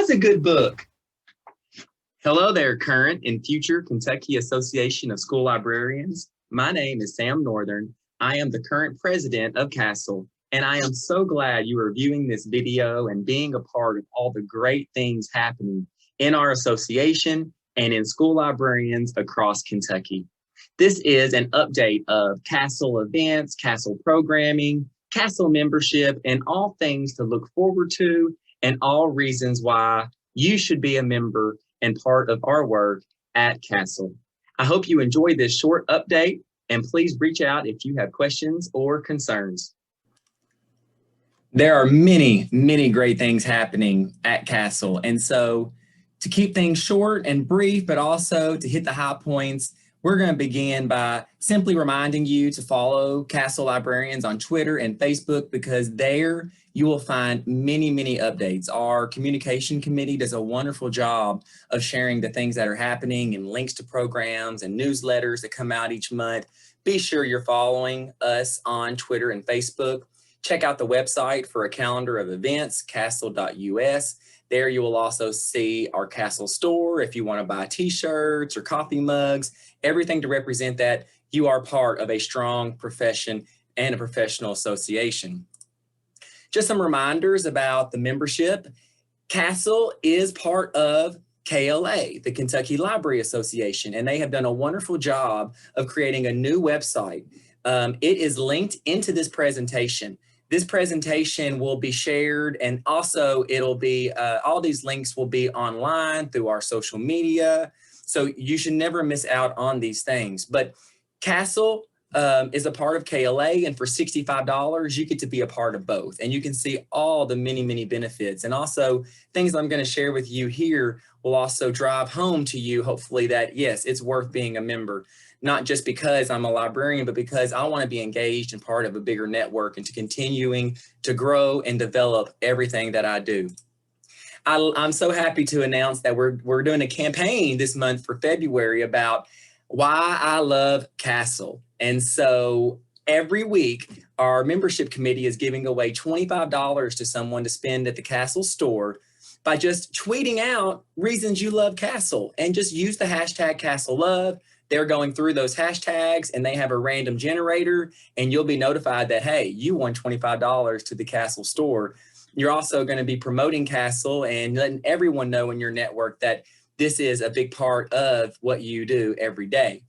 was a good book. Hello there, current and future Kentucky Association of School Librarians. My name is Sam Northern. I am the current president of KASL, and I am so glad you are viewing this video and being a part of all the great things happening in our association and in school librarians across Kentucky. This is an update of KASL events, KASL programming, KASL membership, and all things to look forward to, and all reasons why you should be a member and part of our work at KASL. I hope you enjoyed this short update, and please reach out if you have questions or concerns. There are many, many great things happening at KASL, and so to keep things short and brief, but also to hit the high points, we're going to begin by simply reminding you to follow KASL Librarians on Twitter and Facebook, because there you will find many, many updates. Our communication committee does a wonderful job of sharing the things that are happening and links to programs and newsletters that come out each month. Be sure you're following us on Twitter and Facebook. Check out the website for a calendar of events, kasl.us. There you will also see our KASL store if you want to buy t-shirts or coffee mugs, everything to represent that you are part of a strong profession and a professional association. Just some reminders about the membership. KASL is part of KLA, the Kentucky Library Association, and they have done a wonderful job of creating a new website. It is linked into this presentation. This presentation will be shared, and also it'll be, all these links will be online through our social media. So you should never miss out on these things. But KASL is a part of KLA, and for $65, you get to be a part of both. And you can see all the many, many benefits. And also things I'm going to share with you here will also drive home to you, hopefully, that yes, it's worth being a member. Not just because I'm a librarian, but because I want to be engaged and part of a bigger network and to continuing to grow and develop everything that I do. I'm so happy to announce that we're doing a campaign this month for February about why I love KASL. And so every week, our membership committee is giving away $25 to someone to spend at the KASL store by just tweeting out reasons you love KASL, and just use the hashtag KASL Love. They're going through those hashtags and they have a random generator, and you'll be notified that, hey, you won $25 to the KASL store. You're also going to be promoting KASL and letting everyone know in your network that this is a big part of what you do every day.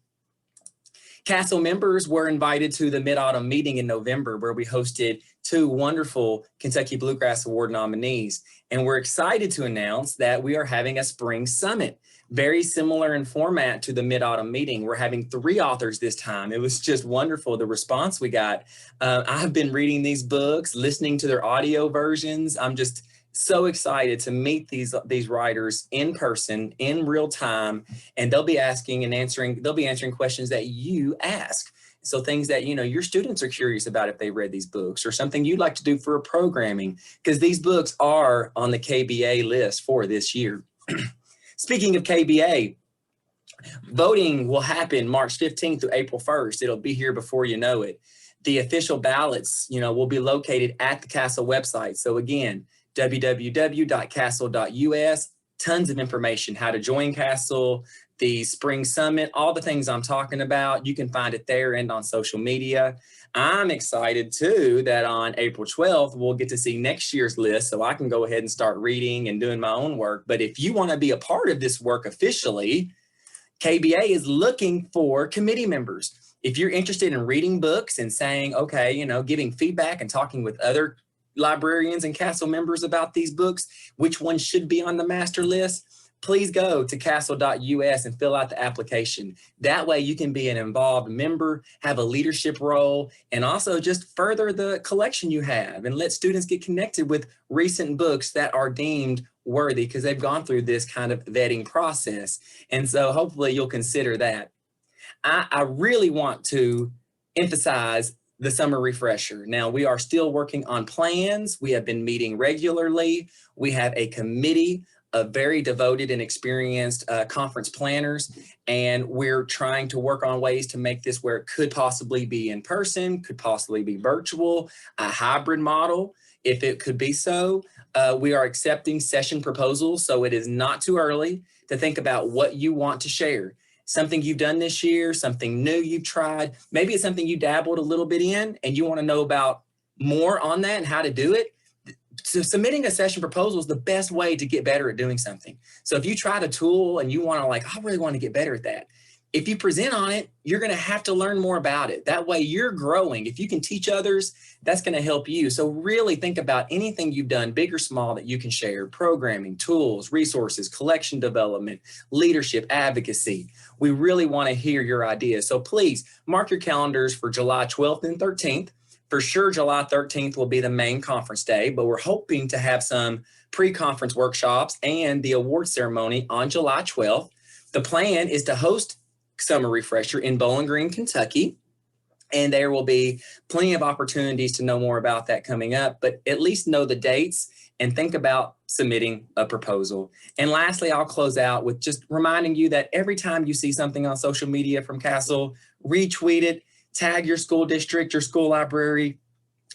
KASL members were invited to the Mid-Autumn meeting in November, where we hosted two wonderful Kentucky Bluegrass Award nominees. And we're excited to announce that we are having a spring summit, very similar in format to the Mid-Autumn meeting. We're having 3 authors this time. It was just wonderful, the response we got. I've been reading these books, listening to their audio versions. I'm just so excited to meet these writers in person, in real time, and they'll be asking and answering questions that you ask. So things that, your students are curious about if they read these books, or something you'd like to do for a programming, because these books are on the KBA list for this year. Speaking of KBA, voting will happen March 15th through April 1st. It'll be here before you know it. The official ballots, will be located at the KASL website. So again, www.kasl.us, tons of information, how to join KASL, the spring summit, all the things I'm talking about. You can find it there and on social media. I'm excited too that on April 12th, we'll get to see next year's list, so I can go ahead and start reading and doing my own work. But if you want to be a part of this work officially, KBA is looking for committee members. If you're interested in reading books and saying, okay, giving feedback and talking with other librarians and KASL members about these books, which ones should be on the master list, please go to kasl.us and fill out the application. That way you can be an involved member, have a leadership role, and also just further the collection you have and let students get connected with recent books that are deemed worthy because they've gone through this kind of vetting process. And so hopefully you'll consider that. I really want to emphasize the summer refresher. Now, we are still working on plans. We have been meeting regularly. We have a committee of very devoted and experienced conference planners, and we're trying to work on ways to make this where it could possibly be in person, could possibly be virtual, a hybrid model. if it could be so. We are accepting session proposals, so it is not too early to think about what you want to share. Something you've done this year, something new you've tried. Maybe it's something you dabbled a little bit in and you want to know about more on that and how to do it. So submitting a session proposal is the best way to get better at doing something. So if you tried a tool and you want to I really want to get better at that. If you present on it, you're going to have to learn more about it. That way you're growing. If you can teach others, that's going to help you. So really think about anything you've done, big or small, that you can share: programming, tools, resources, collection development, leadership, advocacy. We really want to hear your ideas. So please mark your calendars for July 12th and 13th. For sure, July 13th will be the main conference day, but we're hoping to have some pre-conference workshops and the award ceremony on July 12th. The plan is to host Summer Refresher in Bowling Green, Kentucky, and there will be plenty of opportunities to know more about that coming up, but at least know the dates and think about submitting a proposal. And lastly, I'll close out with just reminding you that every time you see something on social media from KASL, retweet it, tag your school district, your school library,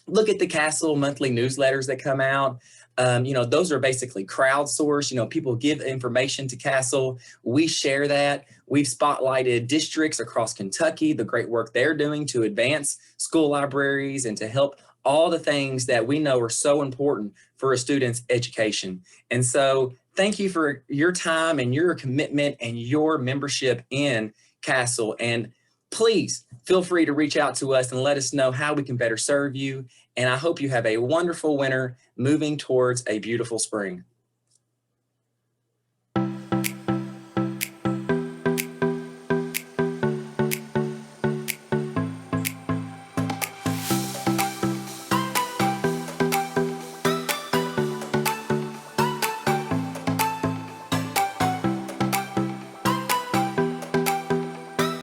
look at the KASL monthly newsletters that come out. Those are basically crowdsourced. People give information to KASL. We share that. We've spotlighted districts across Kentucky, the great work they're doing to advance school libraries and to help all the things that we know are so important for a student's education. And so thank you for your time and your commitment and your membership in KASL. And please feel free to reach out to us and let us know how we can better serve you. And I hope you have a wonderful winter moving towards a beautiful spring.